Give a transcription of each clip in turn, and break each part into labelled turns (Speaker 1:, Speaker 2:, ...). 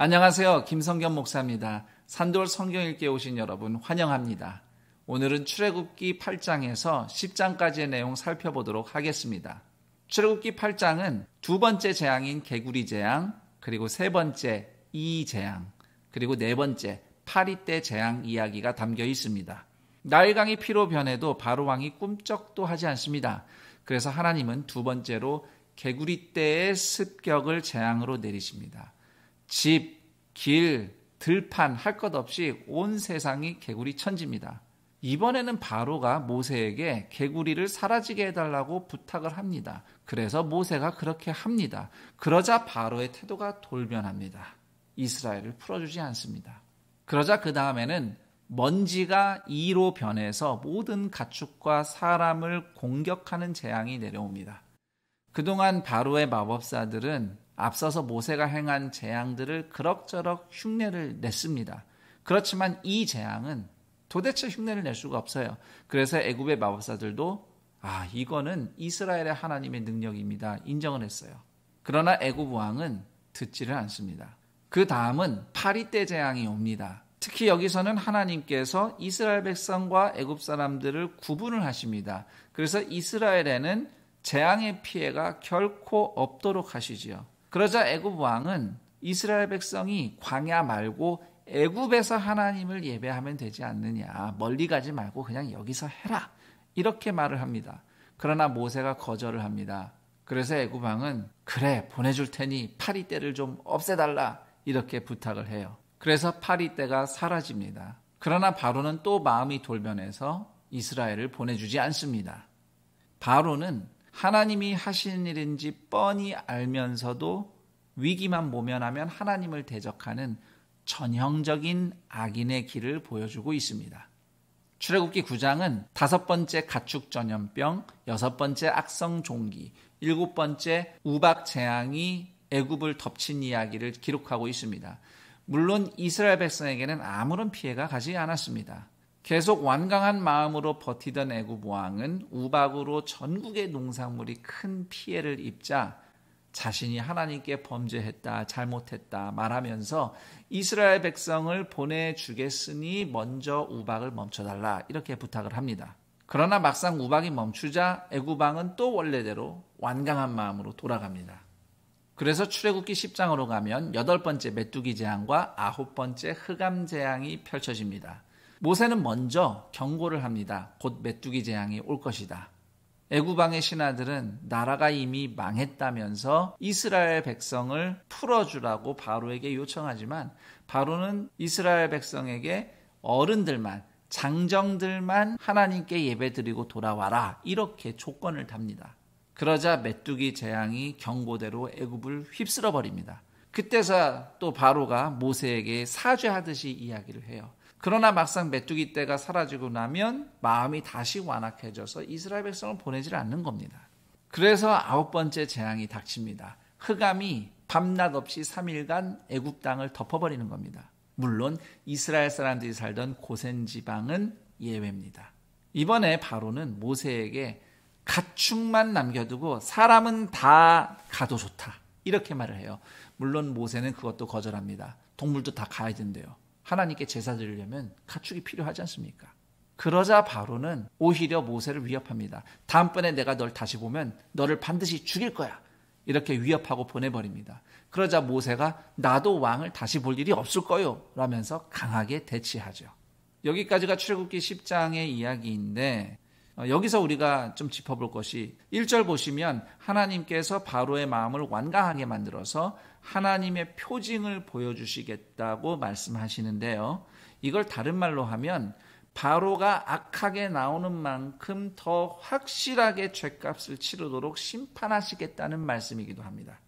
Speaker 1: 안녕하세요. 김성겸 목사입니다. 산돌 성경 읽기에 오신 여러분 환영합니다. 오늘은 출애굽기 8장에서 10장까지의 내용 살펴보도록 하겠습니다. 출애굽기 8장은 두 번째 재앙인 개구리 재앙, 그리고 세 번째 이 재앙, 그리고 네 번째 파리 때 재앙 이야기가 담겨 있습니다. 나일강이 피로 변해도 바로 왕이 꿈쩍도 하지 않습니다. 그래서 하나님은 두 번째로 개구리 떼의 습격을 재앙으로 내리십니다. 집, 길, 들판 할 것 없이 온 세상이 개구리 천지입니다. 이번에는 바로가 모세에게 개구리를 사라지게 해달라고 부탁을 합니다. 그래서 모세가 그렇게 합니다. 그러자 바로의 태도가 돌변합니다. 이스라엘을 풀어주지 않습니다. 그러자 그 다음에는 먼지가 이로 변해서 모든 가축과 사람을 공격하는 재앙이 내려옵니다. 그동안 바로의 마법사들은 앞서서 모세가 행한 재앙들을 그럭저럭 흉내를 냈습니다. 그렇지만 이 재앙은 도대체 흉내를 낼 수가 없어요. 그래서 애굽의 마법사들도 이거는 이스라엘의 하나님의 능력입니다. 인정을 했어요. 그러나 애굽 왕은 듣지를 않습니다. 그 다음은 파리 때 재앙이 옵니다. 특히 여기서는 하나님께서 이스라엘 백성과 애굽 사람들을 구분을 하십니다. 그래서 이스라엘에는 재앙의 피해가 결코 없도록 하시지요. 그러자 애굽 왕은 이스라엘 백성이 광야 말고 애굽에서 하나님을 예배하면 되지 않느냐, 멀리 가지 말고 그냥 여기서 해라, 이렇게 말을 합니다. 그러나 모세가 거절을 합니다. 그래서 애굽 왕은 그래, 보내줄 테니 파리떼를 좀 없애달라, 이렇게 부탁을 해요. 그래서 파리떼가 사라집니다. 그러나 바로는 또 마음이 돌변해서 이스라엘을 보내주지 않습니다. 바로는 하나님이 하시는 일인지 뻔히 알면서도 위기만 모면하면 하나님을 대적하는 전형적인 악인의 길을 보여주고 있습니다. 출애굽기 9장은 5번째 가축 전염병, 6번째 악성 종기, 7번째 우박 재앙이 애굽을 덮친 이야기를 기록하고 있습니다. 물론 이스라엘 백성에게는 아무런 피해가 가지 않았습니다. 계속 완강한 마음으로 버티던 애굽 왕은 우박으로 전국의 농작물이 큰 피해를 입자 자신이 하나님께 범죄했다, 잘못했다 말하면서 이스라엘 백성을 보내주겠으니 먼저 우박을 멈춰달라, 이렇게 부탁을 합니다. 그러나 막상 우박이 멈추자 애굽 왕은 또 원래대로 완강한 마음으로 돌아갑니다. 그래서 출애굽기 10장으로 가면 8번째 메뚜기 재앙과 9번째 흑암 재앙이 펼쳐집니다. 모세는 먼저 경고를 합니다. 곧 메뚜기 재앙이 올 것이다. 애굽 왕의 신하들은 나라가 이미 망했다면서 이스라엘 백성을 풀어주라고 바로에게 요청하지만 바로는 이스라엘 백성에게 어른들만, 장정들만 하나님께 예배드리고 돌아와라, 이렇게 조건을 답니다. 그러자 메뚜기 재앙이 경고대로 애굽을 휩쓸어 버립니다. 그때서 또 바로가 모세에게 사죄하듯이 이야기를 해요. 그러나 막상 메뚜기 떼가 사라지고 나면 마음이 다시 완악해져서 이스라엘 백성을 보내질 않는 겁니다. 그래서 9번째 재앙이 닥칩니다. 흑암이 밤낮 없이 3일간 애굽 땅을 덮어버리는 겁니다. 물론 이스라엘 사람들이 살던 고센 지방은 예외입니다. 이번에 바로는 모세에게 가축만 남겨두고 사람은 다 가도 좋다, 이렇게 말을 해요. 물론 모세는 그것도 거절합니다. 동물도 다 가야 된대요. 하나님께 제사 드리려면 가축이 필요하지 않습니까? 그러자 바로는 오히려 모세를 위협합니다. 다음번에 내가 널 다시 보면 너를 반드시 죽일 거야, 이렇게 위협하고 보내버립니다. 그러자 모세가 나도 왕을 다시 볼 일이 없을 거요, 라면서 강하게 대치하죠. 여기까지가 출애굽기 10장의 이야기인데 여기서 우리가 좀 짚어볼 것이 1절 보시면 하나님께서 바로의 마음을 완강하게 만들어서 하나님의 표징을 보여주시겠다고 말씀하시는데요. 이걸 다른 말로 하면 바로가 악하게 나오는 만큼 더 확실하게 죗값을 치르도록 심판하시겠다는 말씀이기도 합니다.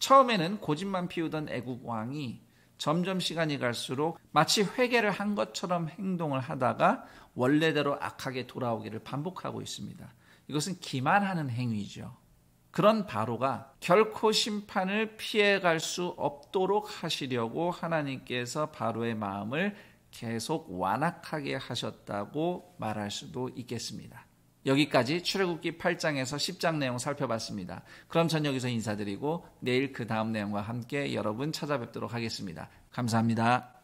Speaker 1: 처음에는 고집만 피우던 애굽 왕이 점점 시간이 갈수록 마치 회개를 한 것처럼 행동을 하다가 원래대로 악하게 돌아오기를 반복하고 있습니다. 이것은 기만하는 행위죠. 그런 바로가 결코 심판을 피해갈 수 없도록 하시려고 하나님께서 바로의 마음을 계속 완악하게 하셨다고 말할 수도 있겠습니다. 여기까지 출애굽기 8장에서 10장 내용 살펴봤습니다. 그럼 전 여기서 인사드리고 내일 그 다음 내용과 함께 여러분 찾아뵙도록 하겠습니다. 감사합니다.